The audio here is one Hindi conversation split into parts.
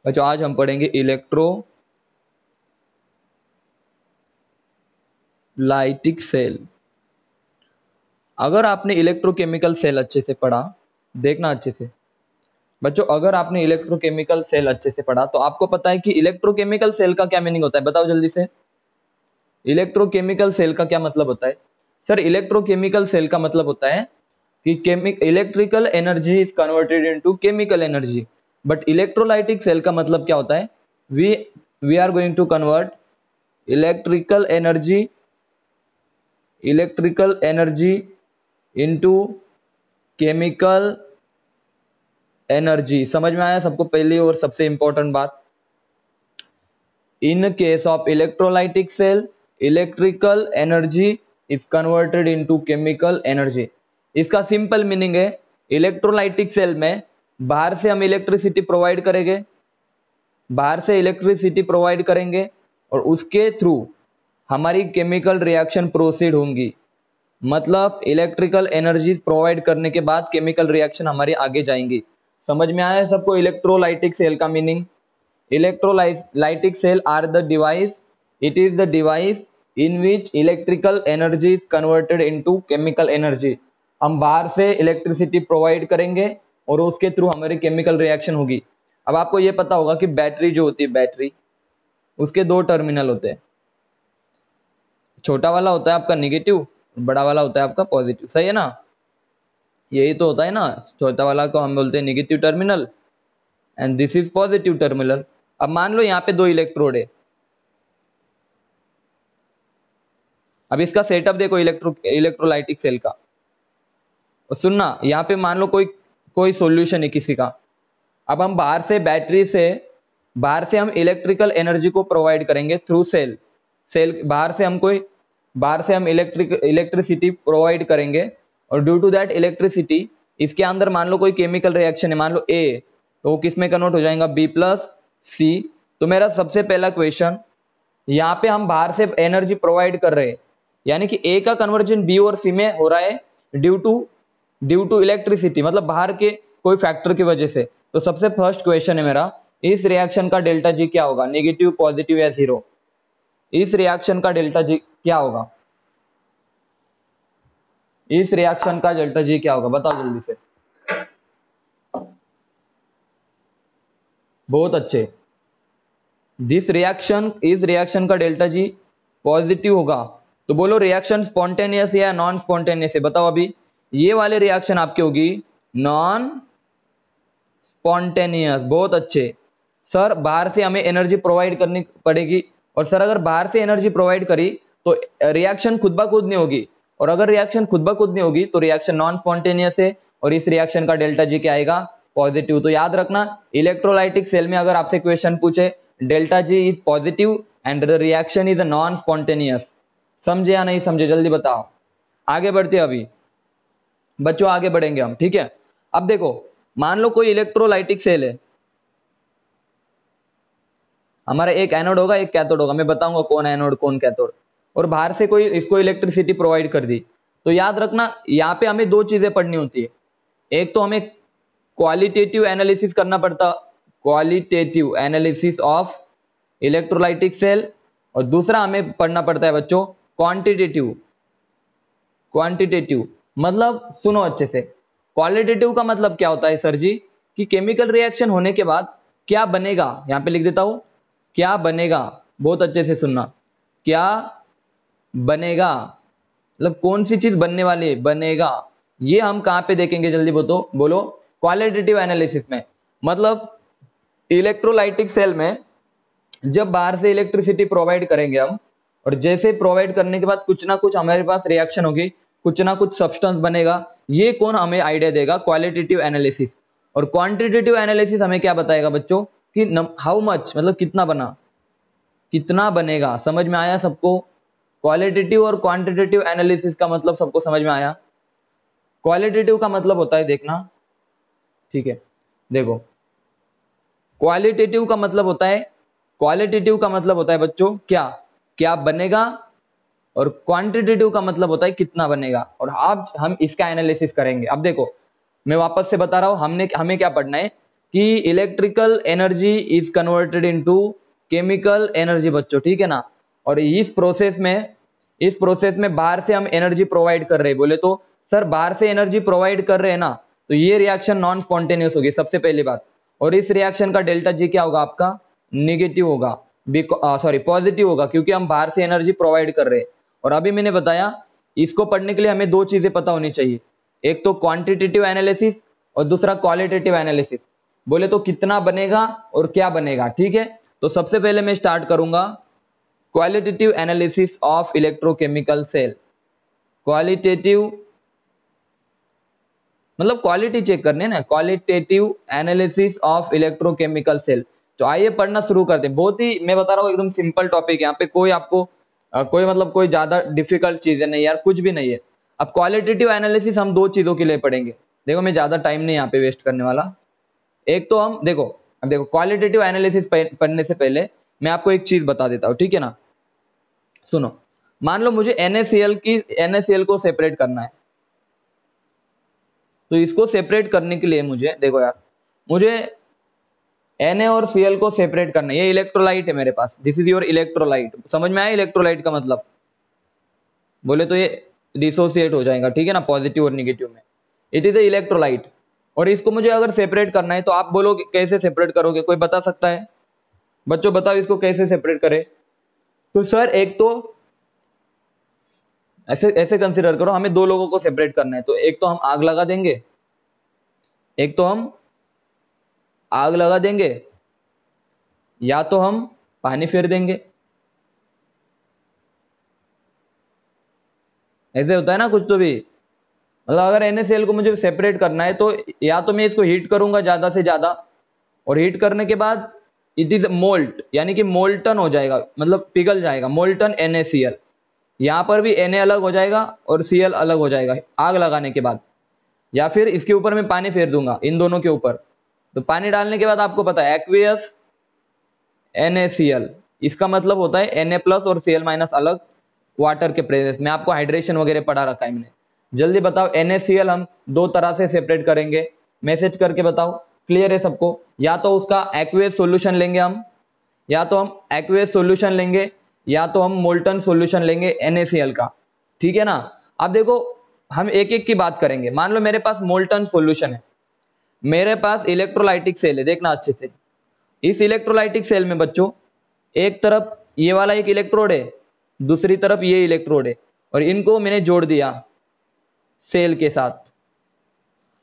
बच्चों आज हम पढ़ेंगे इलेक्ट्रोलाइटिक सेल। अगर आपने इलेक्ट्रोकेमिकल सेल अच्छे से पढ़ा, देखना अच्छे से बच्चों, अगर आपने इलेक्ट्रोकेमिकल सेल अच्छे से पढ़ा तो आपको पता है कि इलेक्ट्रोकेमिकल सेल का क्या मीनिंग होता है। बताओ जल्दी से, इलेक्ट्रोकेमिकल सेल का क्या मतलब होता है। सर इलेक्ट्रोकेमिकल सेल का मतलब होता है कि electrical energy is converted into chemical energy. But electrolytic cell का मतलब क्या होता है, we we are going to convert electrical energy into chemical energy. समझ में आया सबको। पहली और सबसे इंपॉर्टेंट बात, in case of electrolytic cell electrical energy is converted into chemical energy. इसका सिंपल मीनिंग है, इलेक्ट्रोलाइटिक सेल में बाहर से हम इलेक्ट्रिसिटी प्रोवाइड करेंगे और उसके थ्रू हमारी केमिकल रिएक्शन प्रोसीड होंगी। मतलब इलेक्ट्रिकल एनर्जी प्रोवाइड करने के बाद केमिकल रिएक्शन हमारी आगे जाएंगी। समझ में आया सबको इलेक्ट्रोलाइटिक सेल का meaning. Electrolytic cell are the device, it is the device in which electrical energy is converted into chemical energy. हम बाहर से इलेक्ट्रिसिटी प्रोवाइड करेंगे और उसके थ्रू हमारी केमिकल रिएक्शन होगी। अब आपको यह पता होगा कि बैटरी जो होती है, बैटरी उसके दो टर्मिनल होते हैं। छोटा वाला होता है आपका निगेटिव, बड़ा वाला होता है आपका पॉजिटिव। सही है ना, यही तो होता है ना। छोटा वाला को हम बोलते हैं negative terminal and this is positive terminal. अब मान लो यहाँ पे दो इलेक्ट्रोड है। अब इसका सेटअप देखो इलेक्ट्रोलाइटिक सेल का। और सुनना, यहाँ पे मान लो कोई सॉल्यूशन है किसी का। अब हम बाहर से हम इलेक्ट्रिकल एनर्जी को प्रोवाइड करेंगे थ्रू सेल। बाहर से हम इलेक्ट्रिसिटी प्रोवाइड करेंगे और ड्यू टू दैट इलेक्ट्रिसिटी इसके अंदर मान लो कोई केमिकल रिएक्शन है, मान लो ए, तो वो किस में कन्वर्ट हो जाएगा, बी प्लस सी। तो मेरा सबसे पहला क्वेश्चन, यहाँ पे हम बाहर से एनर्जी प्रोवाइड कर रहे हैं, यानी कि ए का कन्वर्जन बी और सी में हो रहा है ड्यू टू इलेक्ट्रिसिटी, मतलब बाहर के कोई फैक्टर की वजह से। तो सबसे फर्स्ट क्वेश्चन है मेरा, इस रिएक्शन का डेल्टा जी क्या होगा, नेगेटिव, पॉजिटिव या जीरो। इस रिएक्शन का डेल्टा जी क्या होगा, इस रिएक्शन का डेल्टा जी क्या होगा, बताओ जल्दी से। बहुत अच्छे। इस रिएक्शन का डेल्टा जी पॉजिटिव होगा। तो बोलो रिएक्शन स्पॉन्टेनियस या नॉन स्पॉन्टेनियस है, बताओ। अभी ये वाले रिएक्शन आपकी होगी नॉन स्पॉन्टेनियस। बहुत अच्छे सर, बाहर से हमें एनर्जी प्रोवाइड करनी पड़ेगी। और सर अगर बाहर से एनर्जी प्रोवाइड करी तो रिएक्शन खुद ब खुद नहीं होगी, और अगर रिएक्शन खुद ब खुद नहीं होगी तो रिएक्शन नॉन स्पॉन्टेनियस है और इस रिएक्शन का डेल्टा जी क्या आएगा, पॉजिटिव। तो याद रखना, इलेक्ट्रोलाइटिक सेल में अगर आपसे क्वेश्चन पूछे delta G is positive and the reaction is non spontaneous. समझे या नहीं समझे, जल्दी बताओ। आगे बढ़ते अभी बच्चों, आगे बढ़ेंगे हम, ठीक है। अब देखो, मान लो कोई इलेक्ट्रोलाइटिक सेल है, हमारा एक एनोड होगा एक कैथोड होगा, मैं बताऊंगा कौन एनोड कौन कैथोड, और बाहर से कोई इसको इलेक्ट्रिसिटी प्रोवाइड कर दी। तो याद रखना, यहाँ पे हमें दो चीजें पढ़नी होती है। एक तो हमें क्वालिटेटिव एनालिसिस करना पड़ता, qualitative analysis of electrolytic cell, और दूसरा हमें पढ़ना पड़ता है बच्चों क्वांटिटेटिव। मतलब सुनो अच्छे से, क्वालिटेटिव का मतलब क्या होता है सर जी, कि केमिकल रिएक्शन होने के बाद क्या बनेगा। यहां पे लिख देता हूं, क्या बनेगा। बहुत अच्छे से सुनना, क्या बनेगा, मतलब कौन सी चीज बनने वाली है, बनेगा। ये हम कहां पे देखेंगे, जल्दी बोलो क्वालिटेटिव एनालिसिस में। मतलब इलेक्ट्रोलाइटिक सेल में जब बाहर से इलेक्ट्रिसिटी प्रोवाइड करेंगे हम, और जैसे प्रोवाइड करने के बाद कुछ ना कुछ हमारे पास रिएक्शन होगी, कुछ ना कुछ सब्सटेंस बनेगा। ये कौन हमें आइडिया देगा, क्वालिटेटिव एनालिसिस। और क्वांटिटेटिव एनालिसिस हमें क्या बताएगा बच्चों, कि हाउ मच, मतलब कितना बना, कितना बनेगा। समझ में आया सबको। क्वालिटेटिव और क्वांटिटेटिव एनालिसिस का मतलब सबको समझ में आया। क्वालिटेटिव का मतलब होता है, देखना ठीक है, देखो क्वालिटेटिव का मतलब होता है बच्चों क्या क्या बनेगा, और क्वांटिटेटिव का मतलब होता है कितना बनेगा। और अब हम इसका एनालिसिस करेंगे। अब देखो, मैं वापस से बता रहा हूं, हमें क्या पढ़ना है, कि electrical energy is converted into chemical energy बच्चों, ठीक है ना। और इस प्रोसेस में बाहर से हम एनर्जी प्रोवाइड कर रहे हैं। बोले तो सर बाहर से एनर्जी प्रोवाइड कर रहे हैं ना, तो ये रिएक्शन नॉन स्पॉन्टेनियस होगी सबसे पहली बात। और इस रिएक्शन का डेल्टा जी क्या होगा आपका, निगेटिव होगा, सॉरी पॉजिटिव होगा, क्योंकि हम बाहर से एनर्जी प्रोवाइड कर रहे हैं। और अभी मैंने बताया इसको पढ़ने के लिए हमें दो चीजें पता होनी चाहिए, एक तो क्वांटिटेटिव एनालिसिस और दूसरा क्वालिटेटिव एनालिसिस। बोले तो कितना बनेगा और क्या बनेगा, ठीक है। तो सबसे पहले मैं स्टार्ट करूंगा qualitative analysis of electrochemical cell. Qualitative मतलब क्वालिटी चेक करने ना, qualitative analysis of electrochemical cell. तो आइए पढ़ना शुरू करते हैं। बहुत ही मैं बता रहा हूँ एकदम सिंपल टॉपिक है, यहाँ पे कोई आपको कोई मतलब कोई ज्यादा डिफिकल्ट चीजें नहीं यार, कुछ भी नहीं है। अब क्वालिटेटिव एनालिसिस हम दो चीजों के लिए पढ़ेंगे। देखो मैं ज्यादा टाइम नहीं यहाँ पे वेस्ट करने वाला। एक तो हम देखो, अब देखो क्वालिटेटिव एनालिसिस पढ़ने से पहले मैं आपको एक चीज बता देता हूँ, ठीक है ना। सुनो, मान लो मुझे NaCl को सेपरेट करना है। तो इसको सेपरेट करने के लिए मुझे देखो यार, मुझे Na और Cl को सेपरेट करना है। ये इलेक्ट्रोलाइट है मेरे पास, दिस इज योर इलेक्ट्रोलाइट। समझ में आया इलेक्ट्रोलाइट का मतलब? बोले तो ये डिसोसिएट हो जाएगा, ठीक है ना, पॉजिटिव और निगेटिव में। It is a electrolyte. और इसको मुझे अगर सेपरेट करना है तो आप बोलोगे कैसे सेपरेट करोगे, कोई बता सकता है? बच्चों बताओ इसको कैसे सेपरेट करें। तो सर एक तो ऐसे ऐसे कंसीडर करो, हमें दो लोगों को सेपरेट करना है। तो एक तो हम आग लगा देंगे, या तो हम पानी फेर देंगे। ऐसे होता है ना कुछ तो भी। मतलब अगर NaCl को मुझे सेपरेट करना है तो या तो मैं इसको हीट करूंगा ज्यादा से ज्यादा, और हीट करने के बाद इट इज मोल्ट, यानी कि मोल्टन हो जाएगा, मतलब पिघल जाएगा, मोल्टन NaCl। यहां पर भी Na अलग हो जाएगा और Cl अलग हो जाएगा आग लगाने के बाद। या फिर इसके ऊपर मैं पानी फेर दूंगा, इन दोनों के ऊपर। तो पानी डालने के बाद आपको पता है एक्वियस NaCl, इसका मतलब होता है Na प्लस और Cl माइनस अलग वाटर के प्रेजेंस में। आपको हाइड्रेशन वगैरह पढ़ा रखा है मैंने। जल्दी बताओ NaCl हम दो तरह से सेपरेट करेंगे, मैसेज करके बताओ, क्लियर है सबको? या तो उसका एक्वियस सॉल्यूशन लेंगे हम, या तो हम मोल्टन सॉल्यूशन लेंगे NaCl का, ठीक है ना। अब देखो हम एक एक की बात करेंगे। मान लो मेरे पास मोल्टन सॉल्यूशन है, मेरे पास इलेक्ट्रोलाइटिक सेल है, देखना अच्छे से। इस इलेक्ट्रोलाइटिक सेल में बच्चों एक तरफ ये वाला एक इलेक्ट्रोड है, दूसरी तरफ ये इलेक्ट्रोड है, और इनको मैंने जोड़ दिया सेल के साथ।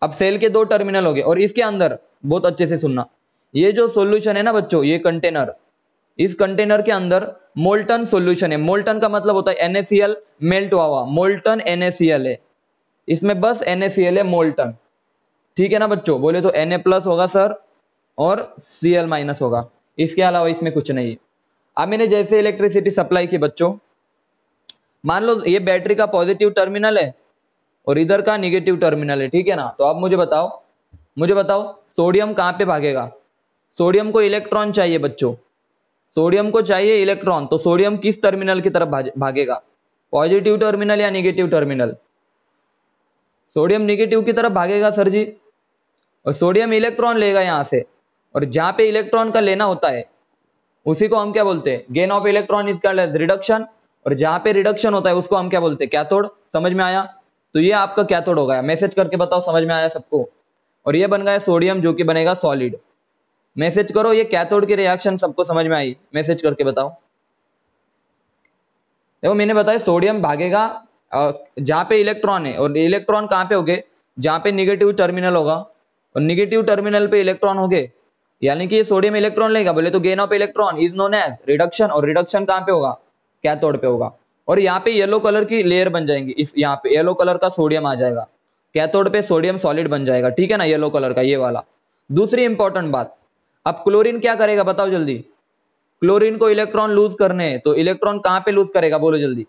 अब सेल के दो टर्मिनल हो गए, और इसके अंदर बहुत अच्छे से सुनना, ये जो सॉल्यूशन है ना बच्चों, ये कंटेनर, इस कंटेनर के अंदर मोल्टन सॉल्यूशन है। मोल्टन का मतलब होता है NaCl मेल्ट हुआ हुआ, मोल्टन NaCl है, इसमें बस NaCl है मोल्टन, ठीक है ना बच्चों। बोले तो Na प्लस होगा सर और Cl माइनस होगा, इसके अलावा इसमें कुछ नहीं है। अब मैंने जैसे इलेक्ट्रिसिटी सप्लाई की बच्चों, मान लो ये बैटरी का पॉजिटिव टर्मिनल है और इधर का निगेटिव टर्मिनल है, ठीक है ना। तो अब मुझे बताओ सोडियम कहां पे भागेगा? सोडियम को इलेक्ट्रॉन चाहिए बच्चों, सोडियम को चाहिए इलेक्ट्रॉन। तो सोडियम किस टर्मिनल की तरफ भागेगा, पॉजिटिव टर्मिनल या निगेटिव टर्मिनल? सोडियम निगेटिव की तरफ भागेगा सर जी। और सोडियम इलेक्ट्रॉन लेगा यहां से, और जहां पे इलेक्ट्रॉन का लेना होता है उसी को हम क्या बोलते हैं, gain of electron is called as reduction. और जहां पे रिडक्शन होता है उसको हम क्या बोलते हैं, कैथोड। समझ में आया? तो ये आपका कैथोड हो गया। मैसेज करके बताओ समझ में आया सबको? और ये बन गया सोडियम, जो कि बनेगा सॉलिड। मैसेज करो ये कैथोड की रिएक्शन सबको समझ में आई? मैसेज करके बताओ। देखो मैंने बताया सोडियम भागेगा जहां पे इलेक्ट्रॉन है, और इलेक्ट्रॉन कहां पे होगे, जहां पे निगेटिव टर्मिनल होगा, और निगेटिव टर्मिनल पे इलेक्ट्रॉन होगे, यानी कि ये सोडियम इलेक्ट्रॉन लेगा। बोले तो gain of electron is known as reduction, और रिडक्शन कहां पे होगा, कैथोड पे होगा। और यहाँ पे येलो कलर की लेयर बन जाएंगी, इस यहाँ पे येलो कलर का सोडियम आ जाएगा, कैथोड पे सोडियम सॉलिड बन जाएगा, ठीक है ना, येलो कलर का ये वाला। दूसरी इंपॉर्टेंट बात, अब क्लोरीन क्या करेगा बताओ जल्दी। क्लोरीन को इलेक्ट्रॉन लूज करने हैं, तो इलेक्ट्रॉन कहां पे लूज करेगा बोलो जल्दी,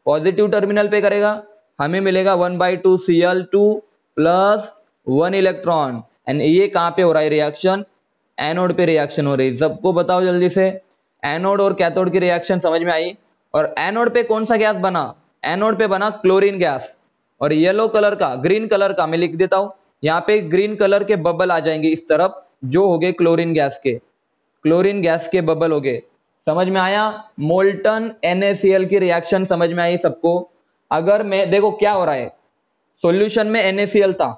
पॉजिटिव टर्मिनल पे करेगा। हमें मिलेगा 1/2 Cl2 प्लस 1 इलेक्ट्रॉन। एंड ये कहां पे हो रहा है रिएक्शन, एनोड पे रिएक्शन हो रही है। सबको बताओ जल्दी से, एनोड और कैथोड की रिएक्शन समझ में आई? और एनोड पे कौन सा गैस बना, एनोड पे बना क्लोरीन गैस। और येलो कलर का, ग्रीन कलर का मैं लिख देता हूं, यहाँ पे ग्रीन कलर के बबल आ जाएंगे इस तरफ, जो हो गए क्लोरीन गैस के, क्लोरीन गैस के बबल हो गए। समझ में आया? मोल्टन NaCl की रिएक्शन समझ में आई सबको? अगर मैं देखो क्या हो रहा है, सॉल्यूशन में NaCl था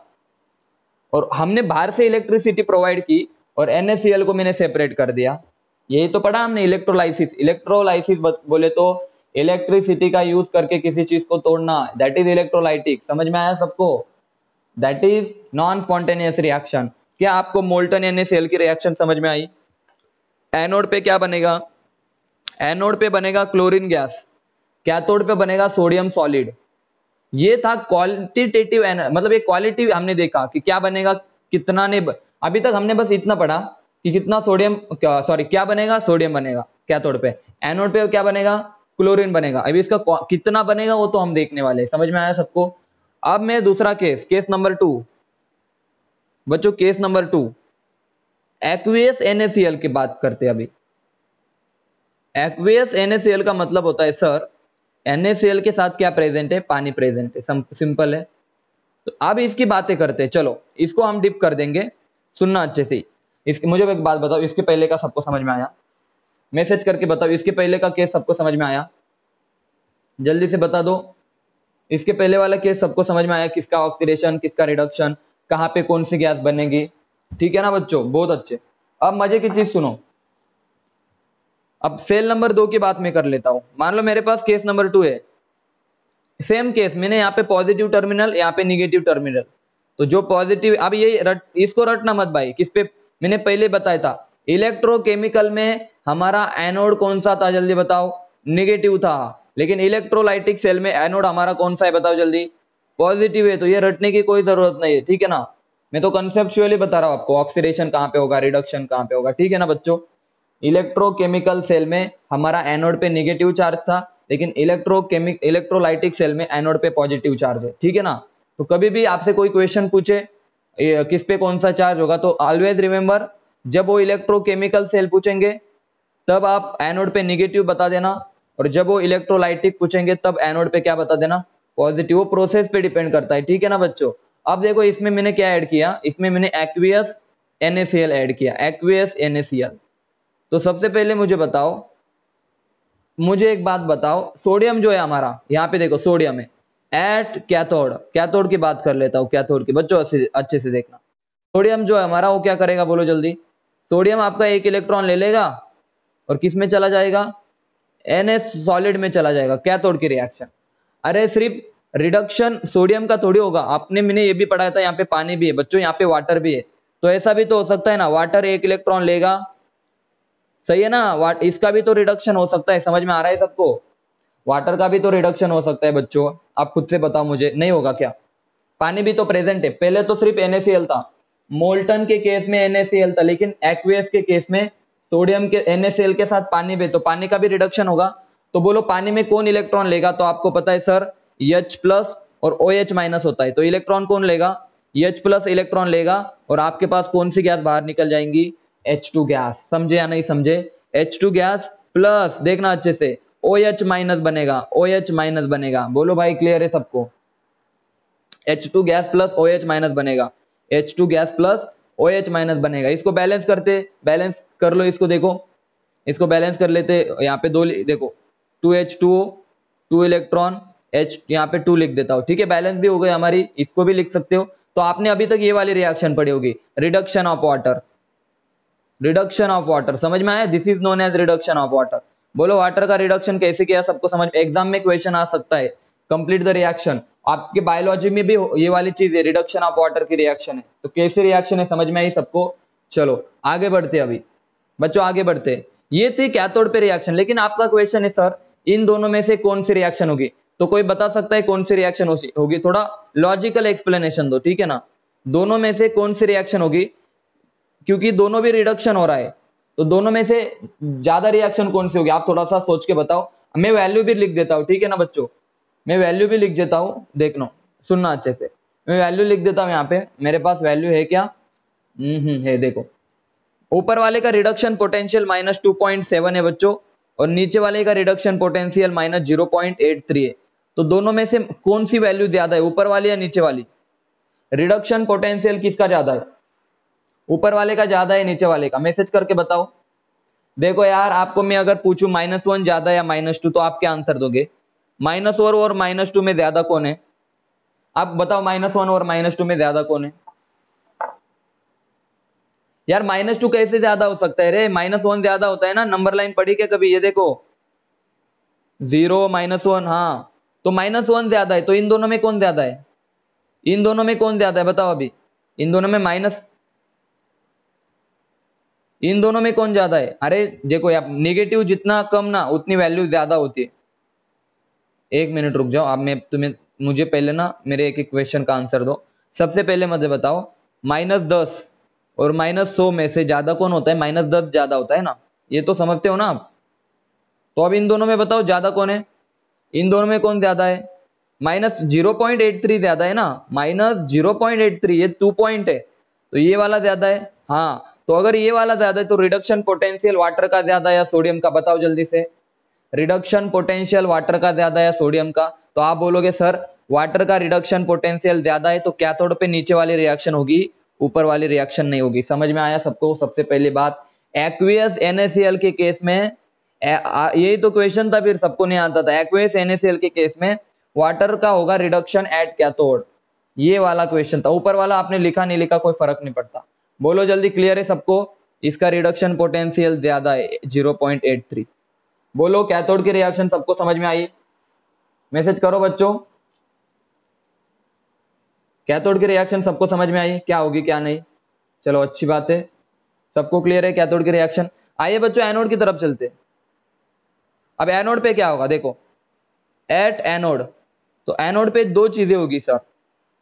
और हमने बाहर से इलेक्ट्रिसिटी प्रोवाइड की और NaCl को मैंने सेपरेट कर दिया। यही तो पढ़ा हमने, इलेक्ट्रोलाइसिस। इलेक्ट्रोलाइसिस बोले तो इलेक्ट्रिसिटी का यूज करके किसी चीज को तोड़ना, दैट इज इलेक्ट्रोलाइटिक। समझ में आया सबको? That is non spontaneous reaction. क्या आपको मोल्टन NaCl की रिएक्शन समझ में आई? एनोड पे क्या बनेगा? एनोड पे बनेगा क्लोरीन गैस, कैथोड पे बनेगा सोडियम सॉलिड। ये था क्वालिटेटिव, मतलब ये क्वालिटी हमने देखा कि क्या बनेगा, कितना ने अभी तक हमने बस इतना पढ़ा कि कितना सोडियम, सॉरी क्या बनेगा, सोडियम बनेगा कैथोड पे। एनोड पे क्या बनेगा? क्लोरीन बनेगा। अभी इसका कितना बनेगा वो तो हम देखने वाले हैं। समझ में आया सबको? अब मैं दूसरा केस, केस नंबर 2 बच्चों, केस नंबर 2 एक्वियस NaCl की बात करते हैं। अभी एक्वियस NaCl का मतलब होता है सर, NaCl के साथ क्या प्रेजेंट है? पानी प्रेजेंट है। सिंपल है। तो अब इसकी बातें करते हैं, चलो इसको हम डिप कर देंगे। सुनना अच्छे से। इसके मुझे एक बात बताओ, इसके पहले का सबको समझ में आया? मैसेज करके बताओ, इसके पहले का केस सबको समझ में आया? जल्दी से बता दो। इसके पहले वाला केस सबको समझ में आया? किसका ऑक्सीडेशन, किसका रिडक्शन, कहां पे कौन सी गैस बनेगी? ठीक है ना बच्चों? बहुत अच्छे। अब मजे की चीज सुनो। अब सेल नंबर 2 की बात मैं कर लेता हूं। मान लो मेरे पास केस नंबर 2 है। सेम केस, मैंने यहाँ पे पॉजिटिव टर्मिनल, यहाँ पे निगेटिव टर्मिनल। तो जो पॉजिटिव, अब ये इसको रटना मत भाई, किस पे? मैंने पहले बताया था, इलेक्ट्रोकेमिकल में हमारा एनोड कौन सा था? जल्दी बताओ। निगेटिव था। लेकिन इलेक्ट्रोलाइटिक सेल में एनोड हमारा कौन सा है? बताओ जल्दी। पॉजिटिव है। तो ये रटने की कोई जरूरत नहीं है, ठीक है ना? मैं तो कंसेप्चुअली बता रहा हूं आपको, ऑक्सीडेशन कहां पे होगा, रिडक्शन कहां पे होगा, ठीक है ना बच्चों? इलेक्ट्रोकेमिकल सेल में हमारा एनोड पे नेगेटिव चार्ज था, लेकिन इलेक्ट्रोलाइटिक सेल में एनोड पे पॉजिटिव चार्ज है, ठीक है ना? तो कभी भी आपसे कोई क्वेश्चन पूछे किस पे कौन सा चार्ज होगा, तो ऑलवेज रिमेंबर, जब वो इलेक्ट्रोकेमिकल सेल पूछेंगे तब आप एनोड पे नेगेटिव बता देना, और जब वो इलेक्ट्रोलाइटिक पूछेंगे तब एनोड पे क्या बता देना? पॉजिटिव। वो प्रोसेस पे डिपेंड करता है, ठीक है ना बच्चों? अब देखो इसमें मैंने क्या ऐड किया, इसमें मैंने एक्वियस NaCl ऐड किया, एक्वियस NaCl। तो सबसे पहले मुझे बताओ, मुझे एक बात बताओ, सोडियम जो है हमारा, यहाँ पे देखो सोडियम है एट कैथोड। कैथोड की बात कर लेता हूँ, कैथोड की बच्चों अच्छे से देखना। सोडियम जो है हमारा वो क्या करेगा, बोलो जल्दी। सोडियम आपका एक इलेक्ट्रॉन ले लेगा और किस में चला जाएगा? NS सॉलिड में चला जाएगा, कैथोड की रिएक्शन। अरे सिर्फ रिडक्शन सोडियम का थोड़ी होगा, आपने मैंने ये भी पढ़ाया था, यहाँ पे पानी भी है बच्चों, यहाँ पे वाटर भी है। तो ऐसा भी तो हो सकता है ना, वाटर एक इलेक्ट्रॉन लेगा, सही है ना? इसका भी तो रिडक्शन हो सकता है। समझ में आ रहा है सबको? वाटर का भी तो रिडक्शन हो सकता है बच्चों, आप खुद से बताओ मुझे, नहीं होगा क्या? पानी भी तो प्रेजेंट है। पहले तो सिर्फ NaCl था, मोल्टन के केस में NaCl था, लेकिन एक्वियस के केस में सोडियम के NaCl के साथ पानी भी, तो पानी का भी रिडक्शन होगा। तो बोलो पानी में कौन इलेक्ट्रॉन लेगा? तो आपको पता है सर, H+ और OH- होता है। तो इलेक्ट्रॉन कौन लेगा? H+ इलेक्ट्रॉन लेगा, और आपके पास कौन सी गैस बाहर निकल जाएंगी? H2 gas. समझे या नहीं समझे? H2 गैस प्लस, देखना अच्छे से, OH- बनेगा, OH- बनेगा। बोलो भाई क्लियर है सबको? H2 गैस प्लस OH- बनेगा, H2 गैस प्लस OH- बनेगा। इसको बैलेंस करते, बैलेंस कर लो इसको, देखो इसको बैलेंस कर लेते। यहाँ पे दो देखो, 2H2O, 2 इलेक्ट्रॉन, H यहाँ पे 2 लिख देता हूँ, ठीक है? बैलेंस भी हो गई हमारी, इसको भी लिख सकते हो। तो आपने अभी तक ये वाली रिएक्शन पढ़ी होगी, reduction of water. Reduction of water समझ में आया? This is known as reduction of water. बोलो वाटर का रिडक्शन कैसे किया, सबको समझ? एग्जाम में क्वेश्चन आ सकता है, कंप्लीट द रिएक्शन। आपके बायोलॉजी में भी ये वाली चीज है, रिडक्शन ऑफ वाटर की रिएक्शन है। तो कैसे रिएक्शन है, समझ में आई सबको? चलो आगे बढ़ते, अभी बच्चों आगे बढ़ते। ये थी कैथोड पे रिएक्शन, लेकिन आपका क्वेश्चन है सर इन दोनों में से कौन सी रिएक्शन होगी? तो कोई बता सकता है कौन सी रिएक्शन होगी? थोड़ा लॉजिकल एक्सप्लेनेशन दो, ठीक है ना? दोनों में से कौन सी रिएक्शन होगी, क्योंकि दोनों भी रिडक्शन हो रहा है, तो दोनों में से ज्यादा रिएक्शन कौन सी होगी? आप थोड़ा सा सोच के बताओ। मैं वैल्यू भी लिख देता हूं, ठीक है ना बच्चों? मैं वैल्यू भी लिख देता हूं, देखना सुनना अच्छे से। मैं वैल्यू लिख देता हूं, यहाँ पे मेरे पास वैल्यू है क्या? है, देखो ऊपर वाले का रिडक्शन पोटेंशियल -2.7 है बच्चों, और नीचे वाले का रिडक्शन पोटेंशियल -0.83 है। तो दोनों में से कौन सी वैल्यू ज्यादा है, ऊपर वाली या नीचे वाली? रिडक्शन पोटेंशियल किसका ज्यादा है? ऊपर वाले का ज्यादा है नीचे वाले का, मैसेज करके बताओ। देखो यार, आपको मैं अगर पूछूं -1 ज्यादा या -2 तो आप क्या आंसर दोगे? -1 और -2 में ज्यादा कौन है? आप बताओ, -1 और -2 में ज्यादा कौन है? यार -2 कैसे ज्यादा हो सकता है रे? -1 ज्यादा होता है ना, नंबर लाइन पढ़ी क्या कभी? ये देखो 0 -1, हाँ तो -1 ज्यादा है, तो इन दोनों में कौन ज्यादा है? इन दोनों में कौन ज्यादा है बताओ अभी? इन दोनों में इन दोनों में कौन ज्यादा है? अरे देखो यार, नेगेटिव जितना कम ना उतनी वैल्यू ज्यादा होती है। एक मिनट रुक जाओ, अब मैं तुम्हें, मुझे पहले ना मेरे एक एक क्वेश्चन का आंसर दो। सबसे पहले मुझे बताओ, -10 और -100 में से ज्यादा कौन होता है? -10 ज्यादा होता है ना, ये तो समझते हो ना आप? तो अब इन दोनों में बताओ ज्यादा कौन है? इन दोनों में कौन ज्यादा है? -0.83 ज्यादा है ना, -0.83, ये 2 पॉइंट है, तो ये वाला ज्यादा है। हाँ, तो अगर ये वाला ज्यादा है तो रिडक्शन पोटेंशियल वाटर का ज्यादा या सोडियम का? बताओ जल्दी से, रिडक्शन पोटेंशियल वाटर का ज्यादा या सोडियम का? तो आप बोलोगे सर वाटर का रिडक्शन पोटेंशियल ज्यादा है तो कैथोड पे नीचे वाली रिएक्शन होगी, ऊपर वाली रिएक्शन नहीं होगी। समझ में आया सबको? सबसे पहली बात, एक्वियस NaCl के केस में, यही तो क्वेश्चन था, फिर सबको नहीं आता था। एक्वियस NaCl के केस में वाटर का होगा रिडक्शन एट कैथोड, ये वाला क्वेश्चन था। ऊपर वाला आपने लिखा नहीं लिखा कोई फर्क नहीं पड़ता। बोलो जल्दी, क्लियर है सबको? इसका रिडक्शन पोटेंशियल ज्यादा है 0.83। बोलो, कैथोड की रिएक्शन सबको समझ में आई? मैसेज करो बच्चों, कैथोड की रिएक्शन सबको समझ में आई? क्या होगी क्या नहीं? चलो अच्छी बात है, सबको क्लियर है कैथोड की रिएक्शन। आइए बच्चों एनोड की तरफ चलते। अब एनोड पे क्या होगा देखो, एट एनोड, तो एनोड पे दो चीजें होगी सर।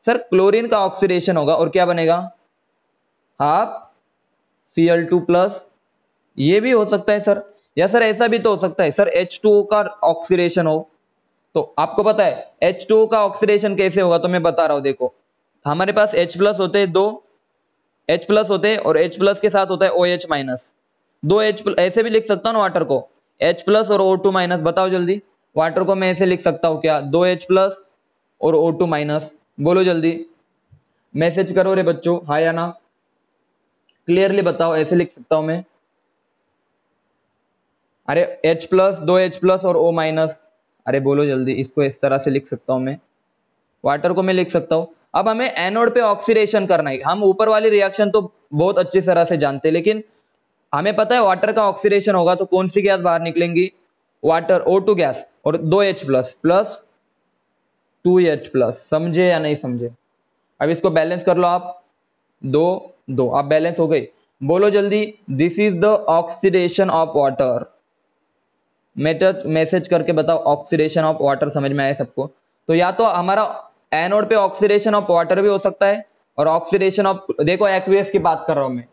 सर क्लोरीन का ऑक्सीडेशन होगा और क्या बनेगा? Half Cl2+। ये भी हो सकता है सर, या सर ऐसा भी तो हो सकता है सर H2O का ऑक्सीडेशन हो। तो आपको पता है H2O का ऑक्सीडेशन कैसे होगा? तो मैं बता रहा हूं, देखो हमारे पास H+ होते हैं, दो H+ होते हैं और H+ के साथ होता है OH-। दो H+, ऐसे भी लिख सकता हूं ना वाटर को, H+ और O2-। बताओ जल्दी, वाटर को मैं ऐसे लिख सकता हूं क्या? दो H+ और O2-। बोलो जल्दी, मैसेज करो रे बच्चों, हाँ या ना? क्लियरली बताओ, ऐसे लिख सकता हूं मैं? अरे H+, दो H+ और O-। अरे बोलो जल्दी, इसको इस तरह से लिख सकता हूं मैं, वाटर को मैं लिख सकता हूं। अब हमें एनोड पे ऑक्सीडेशन करना है। हम ऊपर वाली रिएक्शन तो बहुत अच्छी तरह से जानते हैं, लेकिन हमें पता है वाटर का ऑक्सीडेशन होगा तो कौन सी गैस बाहर निकलेंगी? वाटर, O2 गैस, और दो H+ प्लस 2H+। समझे या नहीं समझे? अब इसको बैलेंस कर लो आप, दो दो, अब बैलेंस हो गई। बोलो जल्दी, this is the oxidation of water. Message करके बताओ, ऑक्सीडेशन ऑफ वाटर समझ में आया सबको? तो या तो हमारा एनोड पे ऑक्सीडेशन ऑफ वाटर भी हो सकता है, और ऑक्सीडेशन ऑफ, देखो एक्वियस की बात कर रहा हूं मैं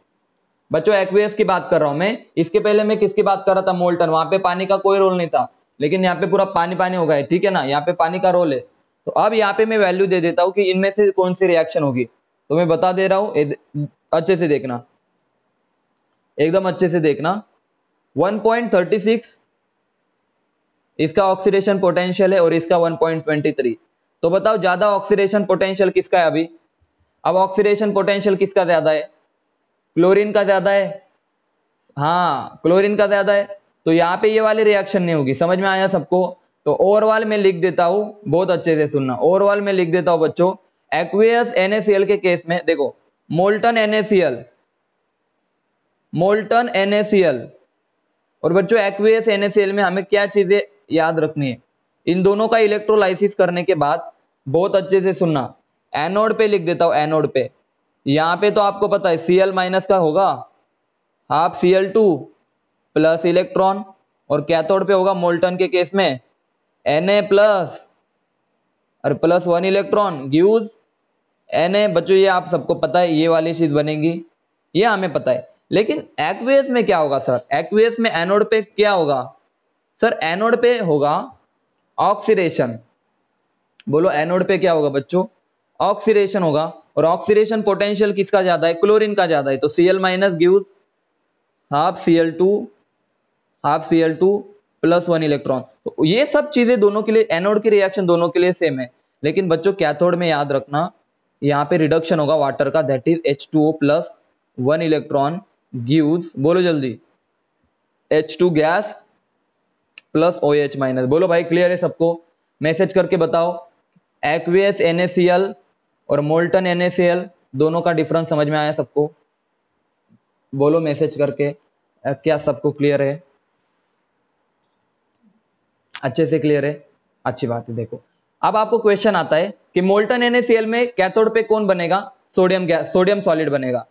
बच्चों, एक्वियस की बात कर रहा हूं मैं। इसके पहले मैं किसकी बात कर रहा था? मोल्टन, वहां पे पानी का कोई रोल नहीं था, लेकिन यहाँ पे पूरा पानी पानी हो गया है, ठीक है ना? यहाँ पे पानी का रोल है। तो अब यहाँ पे मैं वैल्यू दे देता हूं कि इनमें से कौन सी रिएक्शन होगी, तो मैं बता दे रहा हूं, अच्छे से देखना, एकदम अच्छे से देखना। 1.36 इसका ऑक्सीडेशन पोटेंशियल है और इसका 1.23। तो बताओ ज्यादा ऑक्सीडेशन पोटेंशियल किसका है अभी? अब ऑक्सीडेशन पोटेंशियल किसका ज्यादा है? क्लोरीन का ज्यादा है। हाँ, क्लोरीन का ज्यादा है, तो यहाँ पे ये वाली रिएक्शन नहीं होगी। समझ में आया सबको? तो ओवरऑल में लिख देता हूं, बहुत अच्छे से सुनना, ओवरऑल में लिख देता हूं बच्चों। एक्वियस NaCl के केस में देखो, मोल्टन NaCl, मोल्टन NaCl, और बच्चों एक्वियस NaCl में हमें क्या चीजें याद रखनी है? इन दोनों का इलेक्ट्रोलाइसिस करने के बाद, बहुत अच्छे से सुनना, एनोड पे लिख देता हूं, एनोड पे। यहां पे तो आपको पता है Cl- का होगा हाफ Cl2 प्लस इलेक्ट्रॉन, और कैथोड पे होगा मोल्टन के केस में Na+ और +1 इलेक्ट्रॉन गिव्स Na। बच्चों ये आप सबको पता है, ये वाली चीज बनेगी, ये हमें पता है। लेकिन एक्वियस में क्या होगा सर? एक्वियस में एनोड पे क्या होगा सर? एनोड पे होगा ऑक्सीडेशन। बोलो एनोड पे क्या होगा बच्चों? ऑक्सीडेशन होगा, और ऑक्सीडेशन पोटेंशियल किसका ज्यादा है? क्लोरीन का ज्यादा है, तो Cl- gives half Cl2 +1 electron. तो ये सब चीजें दोनों के लिए, एनोड की रिएक्शन दोनों के लिए सेम है। लेकिन बच्चों कैथोड में याद रखना, यहाँ पे रिडक्शन होगा वाटर का, that is H2O+, 1 electron gives, बोलो जल्दी, H2 gas plus OH minus. बोलो भाई क्लियर है सबको? मैसेज करके बताओ। एक्वियस NaCl और मोल्टन NaCl दोनों का डिफरेंस समझ में आया सबको? बोलो मैसेज करके, क्या सबको क्लियर है? अच्छे से क्लियर है? अच्छी बात है। देखो अब आपको क्वेश्चन आता है कि मोल्टन NaCl में कैथोड पे कौन बनेगा? सोडियम गैस, सोडियम सॉलिड बनेगा।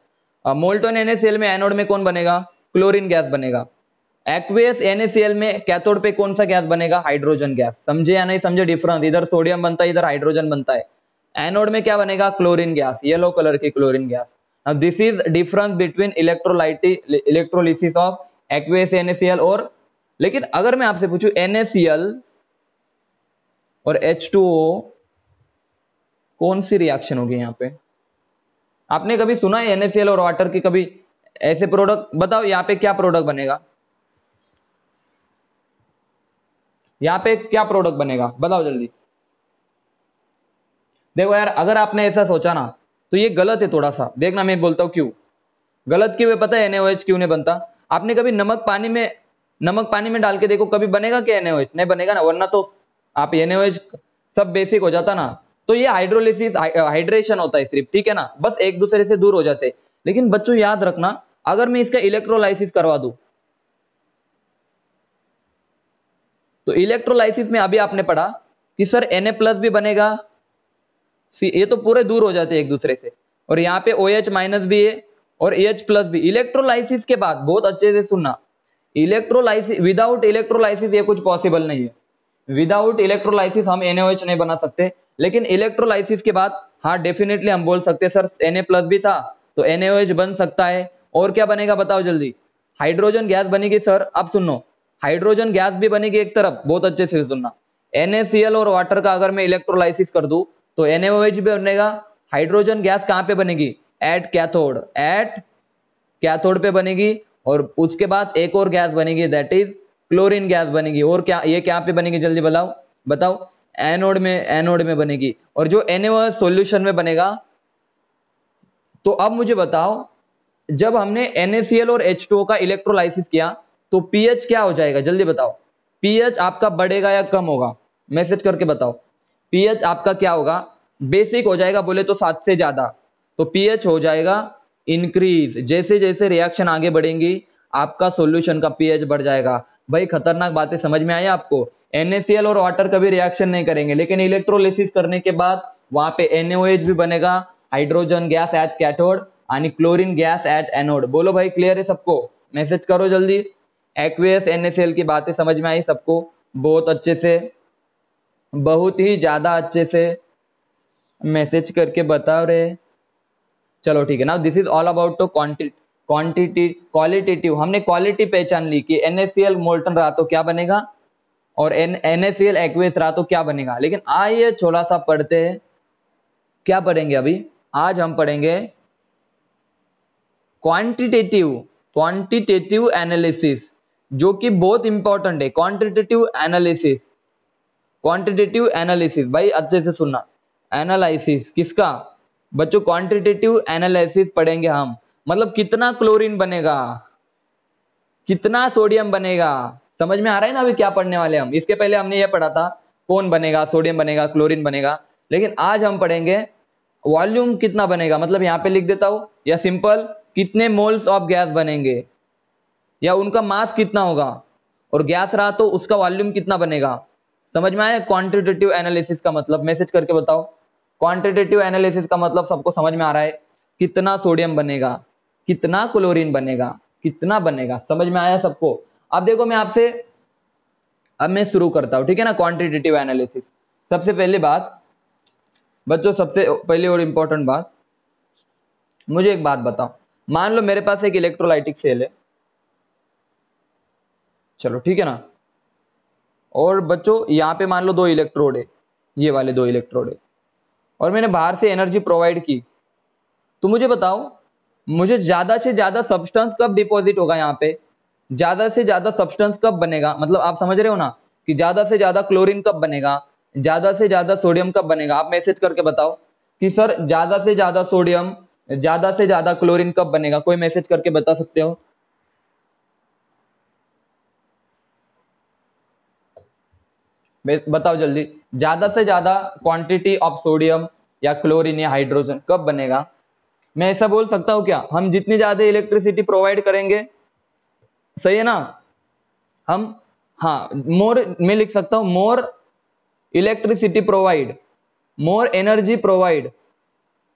मोल्टन NaCl में एनोड में कौन बनेगा? क्लोरीन गैस बनेगा। एक्वियस NaCl में कैथोड पे कौन सा गैस बनेगा? Hydrogen gas. समझे या नहीं समझे डिफरेंस? इधर सोडियम बनता है, इधर हाइड्रोजन बनता है। एनोड में क्या बनेगा? क्लोरीन गैस, येलो कलर की chlorine gas. Now this is difference between electrolysis of aqueous NaCl और, लेकिन अगर मैं आपसे पूछूं NaCl और H2O कौन सी रिएक्शन होगी यहां पे? आपने कभी सुना है NaCl और वाटर की कभी ऐसे प्रोडक्ट? बताओ यहां पे क्या प्रोडक्ट बनेगा? यहां पे क्या प्रोडक्ट बनेगा? बताओ जल्दी। देखो यार, अगर आपने ऐसा सोचा ना तो ये गलत है थोड़ा सा। देखना मैं बोलता हूं क्यों गलत, क्यों है पता है? NaOH क्यों नहीं बनता? आपने कभी नमक पानी में डाल के देखो, कभी बनेगा क्या NaOH? नहीं बनेगा ना, वरना तो आप NaOH सब बेसिक हो जाता ना। तो ये हाइड्रोलिसिस, हाइड्रेशन होता है सिर्फ, ठीक है ना, बस एक दूसरे से दूर हो जाते। लेकिन बच्चों याद रखना, अगर मैं इसका इलेक्ट्रोलाइसिस करवा दूं, तो इलेक्ट्रोलाइसिस में अभी आपने पढ़ा कि सर Na+ भी बनेगा, ये तो पूरे दूर हो जाते हैं एक दूसरे से, और यहाँ पे OH माइनस भी है और H+ भी। इलेक्ट्रोलाइसिस के बाद बहुत अच्छे से सुनना, इलेक्ट्रोलाइसिस, विदाउट इलेक्ट्रोलाइसिस ये कुछ पॉसिबल नहीं है। विदाउट इलेक्ट्रोलाइसिस हम NaOH नहीं बना सकते, लेकिन इलेक्ट्रोलाइसिस के बाद हाँ डेफिनेटली हम बोल सकते हैं सर Na+ भी था तो NaOH बन सकता है। और क्या बनेगा बताओ जल्दी? हाइड्रोजन गैस बनेगी सर। अब सुनो, हाइड्रोजन गैस भी बनेगी एक तरफ, बहुत अच्छे से सुनना। NaCl और वाटर का अगर मैं इलेक्ट्रोलाइसिस कर दूं तो NaOH भी बनेगा। हाइड्रोजन गैस कहां पे बनेगी? एट कैथोड पे बनेगी। और उसके बाद एक और गैस बनेगी, दैट इज क्लोरीन गैस बनेगी। और क्या ये क्या पे बनेगी जल्दी बताओ? एनोड में बनेगी। और जो NaOH सॉल्यूशन में बनेगा। तो अब मुझे बताओ, जब हमने NaCl और H2O का इलेक्ट्रोलाइसिस किया तो pH क्या हो जाएगा? जल्दी बताओ। pH आपका बढ़ेगा या कम होगा? मैसेज करके बताओ। pH आपका क्या होगा? बेसिक हो जाएगा, बोले तो 7 से ज्यादा। तो pH हो जाएगा इंक्रीज। जैसे जैसे रिएक्शन आगे बढ़ेंगी आपका सॉल्यूशन का pH बढ़ जाएगा। भाई खतरनाक बातें समझ में आई आपको? NaCl और वाटर कभी रिएक्शन नहीं करेंगे, लेकिन इलेक्ट्रोलिसिस करने के बाद वहां पे NaOH भी बनेगा, हाइड्रोजन गैस एट कैथोड आणि क्लोरीन गैस एट एनोड। बोलो भाई क्लियर है सबको? मैसेज करो जल्दी। एक्वियस NaCl की बातें समझ में आई सबको? बहुत अच्छे से, बहुत ही ज्यादा अच्छे से मैसेज करके बताओ रे। चलो ठीक है ना, this is all about to quantity qualitative. हमने क्वालिटी पहचान ली कि NaCl मोल्टन रहा तो क्या बनेगा और NaCl एक्वियस रहा तो क्या बनेगा। लेकिन आइए थोड़ा सा पढ़ते हैं। क्या पढ़ेंगे अभी? आज हम पढ़ेंगे क्वांटिटेटिव एनालिसिस, जो कि बहुत इंपॉर्टेंट है। क्वांटिटेटिव एनालिसिस भाई अच्छे से सुनना। एनालिसिस किसका बच्चों? क्वांटिटेटिव एनालिसिस पढ़ेंगे हम। मतलब कितना क्लोरीन बनेगा, कितना सोडियम बनेगा। समझ में आ रहा है ना अभी क्या पढ़ने वाले हम? इसके पहले हमने ये पढ़ा था कौन बनेगा, सोडियम बनेगा, क्लोरीन बनेगा। लेकिन आज हम पढ़ेंगे वॉल्यूम कितना बनेगा। मतलब यहां पे लिख देता हूं, या सिंपल कितने मोल्स ऑफ गैस बनेंगे, या उनका मास कितना होगा, और गैस रहा तो उसका वॉल्यूम कितना बनेगा। समझ में आया क्वांटिटेटिव एनालिसिस का मतलब? मैसेज करके बताओ। क्वांटिटेटिव एनालिसिस का मतलब सबको समझ में आ रहा है? कितना सोडियम बनेगा, कितना क्लोरीन बनेगा, कितना बनेगा। समझ में आया सबको? अब देखो मैं आपसे, अब मैं शुरू करता हूं, ठीक है ना। क्वांटिटेटिव एनालिसिस, सबसे पहली बात बच्चों, सबसे पहली और इंपॉर्टेंट बात, मुझे एक बात बताओ। मान लो मेरे पास एक इलेक्ट्रोलाइटिक सेल है, चलो ठीक है ना। और बच्चों यहां पे मान लो 2 इलेक्ट्रोड है, ये वाले 2 इलेक्ट्रोड है, और मैंने बाहर से एनर्जी प्रोवाइड की। तो मुझे बताओ, मुझे ज्यादा से ज्यादा सब्सटेंस कब डिपॉजिट होगा यहाँ पे? ज्यादा से ज्यादा सब्सटेंस कब बनेगा? मतलब आप समझ रहे हो ना कि ज्यादा से ज्यादा क्लोरीन कब बनेगा, ज्यादा से ज्यादा सोडियम कब बनेगा? आप मैसेज करके बताओ कि सर ज्यादा से ज्यादा सोडियम ज्यादा से ज्यादा क्लोरीन कब बनेगा, कोई मैसेज करके बता सकते हो? बताओ जल्दी, ज्यादा से ज्यादा क्वांटिटी ऑफ सोडियम या क्लोरीन या हाइड्रोजन कब बनेगा? मैं ऐसा बोल सकता हूं क्या, हम जितनी ज्यादा इलेक्ट्रिसिटी प्रोवाइड करेंगे, सही है ना, हम, हाँ, मोर, मैं लिख सकता हूं more electricity provide, more energy provide,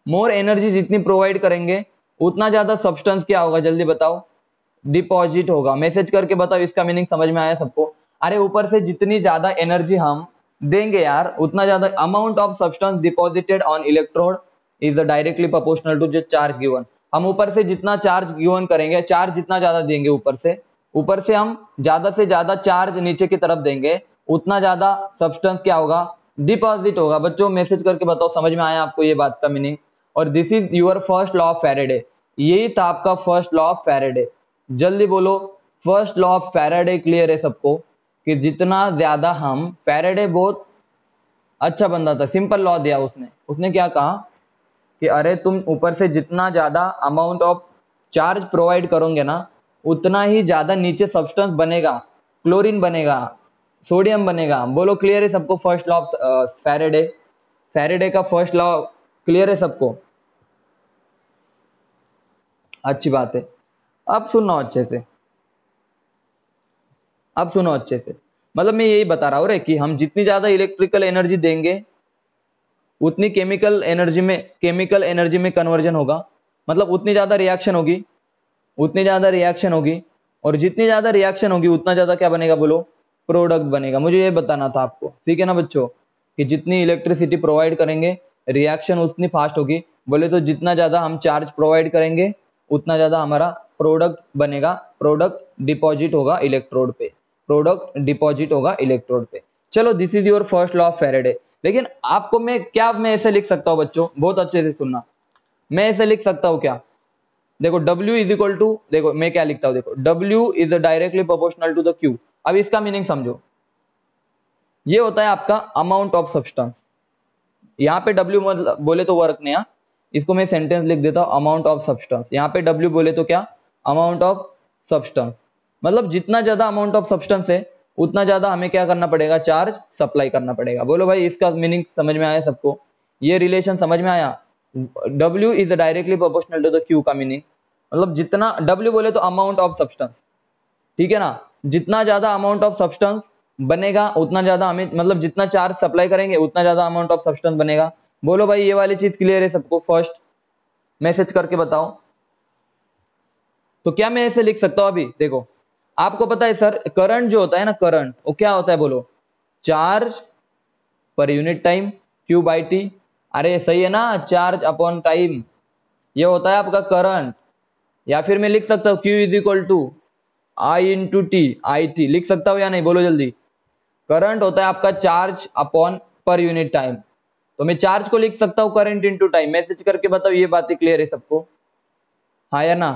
more energy जितनी प्रोवाइड करेंगे उतना ज्यादा सब्सटेंस क्या होगा, जल्दी बताओ? डिपॉजिट होगा। मैसेज करके बताओ, इसका मीनिंग समझ में आया सबको? अरे ऊपर से जितनी ज्यादा एनर्जी हम देंगे यार, उतना ज्यादा amount of substance deposited on electrode is directly proportional to जो चार्ज गिवन। हम ऊपर से जितना चार्ज गिवन करेंगे, चार्ज जितना ज्यादा देंगे ऊपर से हम ज्यादा से ज्यादा चार्ज नीचे की तरफ देंगे, उतना ज्यादा सब्सटेंस क्या होगा, डिपॉजिट होगा। बच्चों मैसेज करके बताओ, समझ में आया आपको ये बात का मीनिंग? और this is your first law of Faraday, यही था आपका फर्स्ट लॉ ऑफ फैराडे। जल्दी बोलो, first law of Faraday clear है सबको? कि जितना ज्यादा हम, फैराडे बहुत अच्छा बंदा था, सिंपल लॉ दिया उसने। उसने क्या कहा कि अरे तुम ऊपर से जितना ज्यादा अमाउंट ऑफ चार्ज प्रोवाइड करोगे ना, उतना ही ज्यादा नीचे सब्सटेंस बनेगा, क्लोरीन बनेगा, सोडियम बनेगा। बोलो क्लियर है सबको first law of Faraday? Faraday का फर्स्ट लॉ क्लियर है सबको? अच्छी बात है। अब सुनो अच्छे से, अब सुनो अच्छे से, मतलब मैं यही बता रहा हूं रे कि हम जितनी ज्यादा इलेक्ट्रिकल एनर्जी देंगे, उतनी केमिकल एनर्जी में कन्वर्जन होगा, मतलब उतनी ज्यादा रिएक्शन होगी, उतनी ज्यादा रिएक्शन होगी, और जितनी ज्यादा रिएक्शन होगी उतना ज्यादा क्या बनेगा, बोलो? प्रोडक्ट बनेगा। मुझे ये बताना था आपको, ठीक है ना बच्चों, कि जितनी इलेक्ट्रिसिटी प्रोवाइड करेंगे, रिएक्शन उतनी फास्ट होगी। बोले तो जितना ज्यादा हम चार्ज प्रोवाइड करेंगे, उतना ज्यादा हमारा प्रोडक्ट बनेगा, प्रोडक्ट डिपॉजिट होगा इलेक्ट्रोड पे, प्रोडक्ट डिपॉजिट होगा इलेक्ट्रोड पे। चलो, this is your first law of Faraday. लेकिन आपको मैं ऐसे लिख सकता हूं बच्चों, बहुत अच्छे से सुनना, मैं ऐसे लिख सकता हूं क्या? देखो W इज इक्वल टू, देखो मैं क्या लिखता हूं, देखो W is directly proportional to the Q। अब इसका मीनिंग समझो, ये होता है आपका अमाउंट ऑफ सब्सटेंस। यहाँ पे W मतलब बोले तो वर्क नहीं, इसको मैं सेंटेंस लिख देता हूं, अमाउंट ऑफ सब्सटेंस। यहाँ पे W बोले तो क्या, अमाउंट ऑफ सब्सटेंस, मतलब जितना ज्यादा अमाउंट ऑफ सब्सटेंस है, उतना ज्यादा हमें क्या करना पड़ेगा, चार्ज सप्लाई करना पड़ेगा। बोलो भाई, इसका मीनिंग समझ में आया सबको? ये रिलेशन समझ में आया? W is directly proportional to the Q का मीनिंग, मतलब जितना W बोले तो अमाउंट ऑफ सब्सटेंस, ठीक है ना, जितना ज्यादा अमाउंट ऑफ सब्सटेंस बनेगा उतना ज्यादा हमें, मतलब जितना चार्ज सप्लाई करेंगे उतना ज्यादा अमाउंट ऑफ सब्सटेंस बनेगा। बोलो भाई, ये वाली चीज क्लियर है सबको? फर्स्ट मैसेज करके बताओ। तो क्या मैं ऐसे लिख सकता हूं? अभी देखो, आपको पता है सर, करंट जो होता है ना, करंट वो क्या होता है, बोलो? Charge per unit time, Q by T. अरे सही है ना, चार्ज अपॉन टाइम, ये होता है आपका करंट। या फिर मैं लिख सकता हूं Q is equal to I into T, I T लिख सकता हूं या नहीं, बोलो जल्दी? करंट होता है आपका charge upon per unit time, तो मैं चार्ज को लिख सकता हूं करंट इंटू टाइम। मैसेज करके बताओ, ये बातें क्लियर है सबको? हाँ या ना?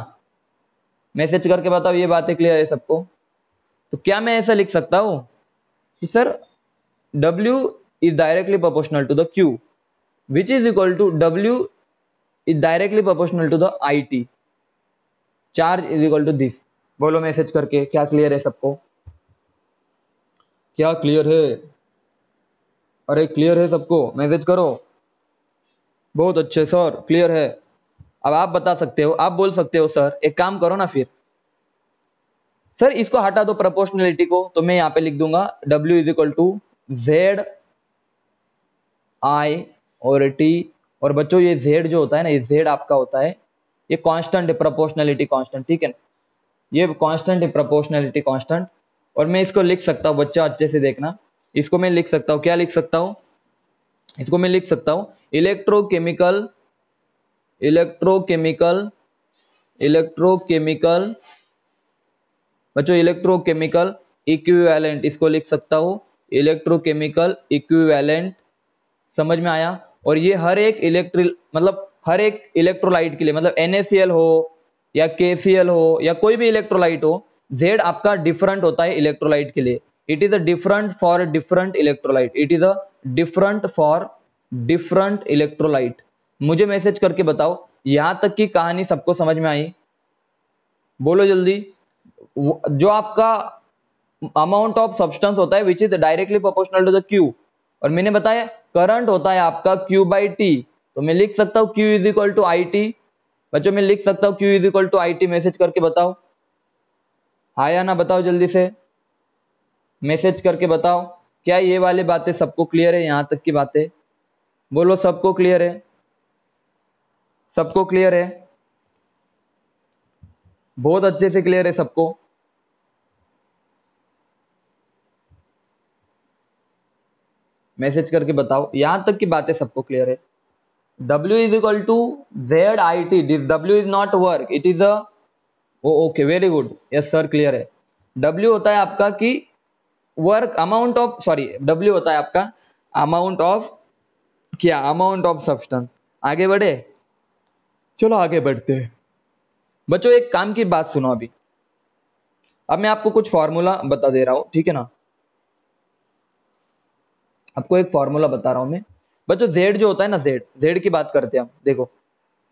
मैसेज करके बताओ, ये बातें क्लियर है सबको? तो क्या मैं ऐसा लिख सकता हूं कि sir W is directly proportional to the Q, which is equal to W is directly proportional to the IT, charge is equal to this। बोलो मैसेज करके, क्या क्लियर है सबको? क्या क्लियर है? अरे क्लियर है सबको? मैसेज करो। बहुत अच्छे सर, क्लियर है। अब आप बता सकते हो, आप बोल सकते हो सर एक काम करो ना, फिर सर इसको हटा दो प्रोपोर्शनलिटी को, तो मैं यहां पे लिख दूंगा W is equal to Z I और T। और बच्चों ये Z जो होता है ना, ये Z आपका होता है, ये कांस्टेंट है, प्रोपोर्शनलिटी कांस्टेंट, ठीक है, ये कांस्टेंट है, प्रोपोर्शनलिटी कांस्टेंट। और मैं इसको लिख सकता हूं, बच्चा अच्छे से देखना, इसको मैं लिख सकता हूं, क्या लिख सकता हूं, इसको मैं लिख सकता हूं इलेक्ट्रोकेमिकल, इलेक्ट्रोकेमिकल, इलेक्ट्रोकेमिकल, बच्चों इलेक्ट्रोकेमिकल इक्विवेलेंट, इसको लिख सकता हूं इलेक्ट्रोकेमिकल इक्विवेलेंट। समझ में आया? और ये हर एक मतलब हर एक इलेक्ट्रोलाइट के लिए, मतलब NaCl हो या KCl हो या कोई भी इलेक्ट्रोलाइट हो, Z आपका डिफरेंट होता है इलेक्ट्रोलाइट के लिए। It is a different for different electrolyte, it is a different for different electrolyte. मुझे मैसेज करके बताओ, यहां तक की कहानी सबको समझ में आई? बोलो जल्दी। जो आपका अमाउंट ऑफ सब्सटेंस होता है which is directly proportional to the Q, और मैंने बताया करंट होता है आपका क्यू बाई टी, तो मैं लिख सकता हूं Q is equal to I T. बच्चों मैं लिख सकता हूं Q is equal to I T, message करके बताओ, हाँ या ना बताओ जल्दी से, मैसेज करके बताओ। क्या ये वाली बातें सबको क्लियर है? यहां तक की बातें बोलो, सबको क्लियर है? सबको क्लियर है? बहुत अच्छे से क्लियर है सबको? मैसेज करके बताओ, यहां तक की बातें सबको क्लियर है? W is equal to ZIT. This W is not work, it is a okay very good, yes sir clear है। W होता है आपका कि work amount of, sorry W होता है आपका अमाउंट ऑफ, क्या अमाउंट ऑफ सब्सटेंस। आगे बढ़े, चलो आगे बढ़ते हैं बच्चों। एक काम की बात सुनो अभी, अब मैं आपको कुछ फॉर्मूला बता दे रहा हूं, ठीक है ना। आपको एक फॉर्मूला बता रहा हूं मैं बच्चों। Z जो होता है ना, Z की बात करते हैं हम। देखो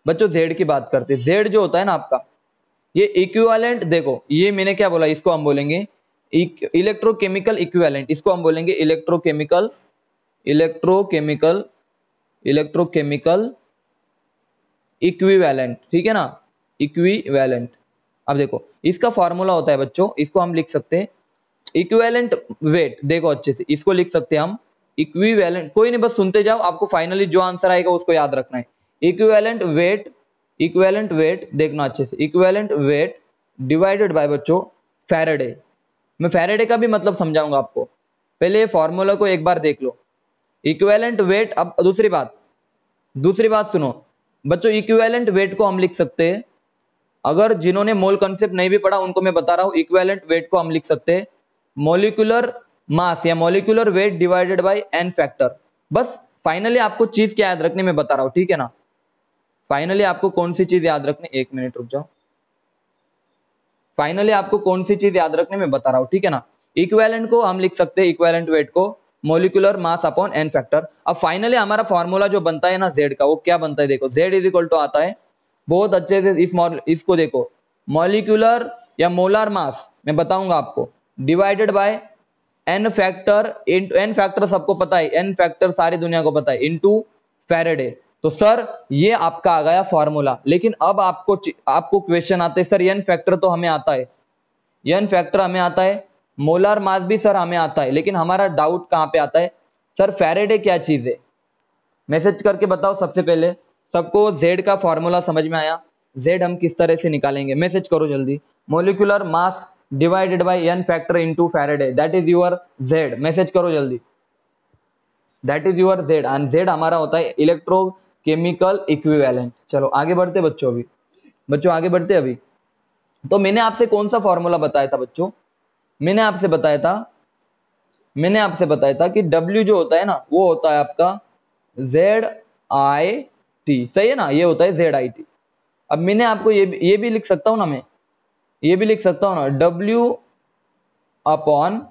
बच्चों Z की बात करते हैं, Z जो होता है ना आपका, ये इक्विवेलेंट, देखो ये मैंने क्या बोला, इसको हम बोलेंगे इलेक्ट्रोकेमिकल इक्विवेलेंट, इसको हम बोलेंगे इलेक्ट्रोकेमिकल इलेक्ट्रोकेमिकल इलेक्ट्रोकेमिकल इक्विवेलेंट, ठीक है ना, इक्विवेलेंट। अब देखो इसका फॉर्मूला होता है बच्चों, इसको हम लिख सकते हैं इक्विवेलेंट वेट। देखो अच्छे से इसको लिख सकते हैं हम इक्विवेलेंट, कोई नहीं बस सुनते जाओ, आपको फाइनली जो आंसर आएगा उसको याद रखना है। इक्विवेलेंट वेट, इक्विवेलेंट वेट देखना अच्छे से, इक्विवेलेंट वेट डिवाइडेड बाय बच्चों फैराडे। मैं फैराडे का भी मतलब समझाऊंगा आपको, पहले फॉर्मूला को एक बार देख लो। इक्विवेलेंट वेट, अब दूसरी बात सुनो बच्चों, इक्विवेलेंट वेट को हम लिख सकते हैं, अगर जिन्होंने मोल कॉन्सेप्ट नहीं भी पढ़ा उनको मैं बता रहा हूं, इक्विवेलेंट वेट को हम लिख सकते हैं मॉलिक्यूलर मास या molecular weight divided by n factor. बस फाइनली आपको चीज क्या याद रखनी मैं बता रहा हूं, ठीक है ना। फाइनली आपको कौन सी चीज याद रखनी, एक मिनट रुक जाओ, फाइनली आपको कौन सी चीज याद रखनी मैं बता रहा हूं, ठीक है ना। इक्विवेलेंट को हम लिख सकते हैं, इक्विवेलेंट वेट को molecular mass upon n factor. अब फाइनली हमारा फॉर्मूला जो बनता है ना Z का, वो क्या बनता है देखो, Z इज इक्वल टू आता है, बहुत अच्छे से इसको देखो, मॉलिक्यूलर या मोलार मास मैं बताऊंगा आपको, divided by n factor, n factor सबको पता है, एन फैक्टर सारी दुनिया को पता है, इनटू फैराडे। तो सर ये आपका आ गया फॉर्मूला, लेकिन अब आपको क्वेश्चन आते हैं, सर एन फैक्टर तो हमें आता है, एन फैक्टर हमें आता है, मोलार मास भी सर हमें आता है, लेकिन हमारा डाउट कहां पे आता है, सर फैराडे क्या चीज है। मैसेज करके बताओ सबसे पहले, सबको Z का फॉर्मूला समझ में आया? Z हम किस तरह से निकालेंगे, मैसेज करो जल्दी, molecular mass divided by n factor into Faraday, that is your Z। Message करो जल्दी, that is your Z, and Z हमारा होता है इलेक्ट्रोकेमिकल इक्विवेलेंट। चलो आगे बढ़ते बच्चों, अभी बच्चों आगे बढ़ते अभी। तो मैंने आपसे कौन सा फॉर्मूला बताया था बच्चों, मैंने आपसे बताया था कि W जो होता है ना, वो होता है आपका ZIT, सही है ना, ये होता है ZIT। अब मैंने आपको ये भी लिख सकता हूं ना, मैं ये भी लिख सकता हूं ना, W अपॉन